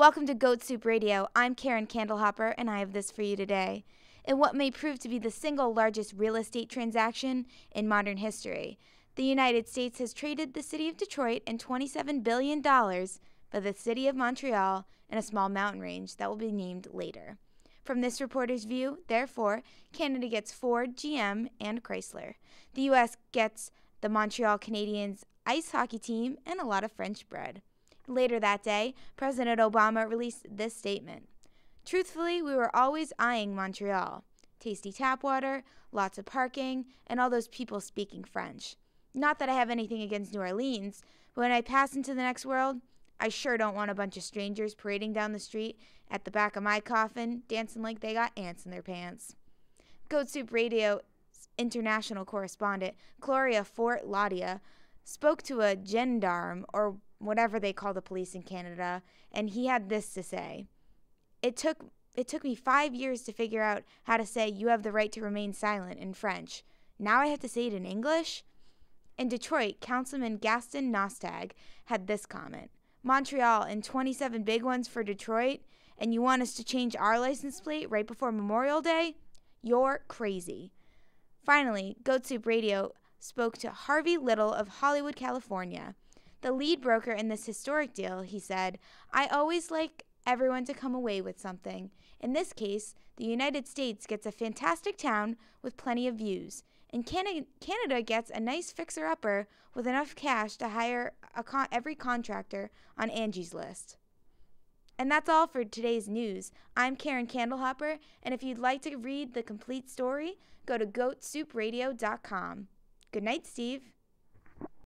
Welcome to Goat Soup Radio. I'm Karen Candlehopper, and I have this for you today. In what may prove to be the single largest real estate transaction in modern history, the United States has traded the city of Detroit and $27 billion for the city of Montreal and a small mountain range that will be named later. From this reporter's view, therefore, Canada gets Ford, GM, and Chrysler. The U.S. gets the Montreal Canadiens ice hockey team and a lot of French bread. Later that day, President Obama released this statement. Truthfully, we were always eyeing Montreal. Tasty tap water, lots of parking, and all those people speaking French. Not that I have anything against New Orleans, but when I pass into the next world, I sure don't want a bunch of strangers parading down the street at the back of my coffin, dancing like they got ants in their pants. Goat Soup Radio's international correspondent, Gloria Fort Ladia, spoke to a gendarme, or whatever they call the police in Canada, and he had this to say. It took me 5 years to figure out how to say "you have the right to remain silent" in French. Now I have to say it in English? In Detroit, Councilman Gaston Nostag had this comment. Montreal and 27 big ones for Detroit, and you want us to change our license plate right before Memorial Day? You're crazy. Finally, Goat Soup Radio spoke to Harvey Little of Hollywood, California. The lead broker in this historic deal, he said, I always like everyone to come away with something. In this case, the United States gets a fantastic town with plenty of views, and Canada gets a nice fixer-upper with enough cash to hire every contractor on Angie's List. And that's all for today's news. I'm Karen Candlehopper, and if you'd like to read the complete story, go to goatsoupradio.com. Good night, Steve.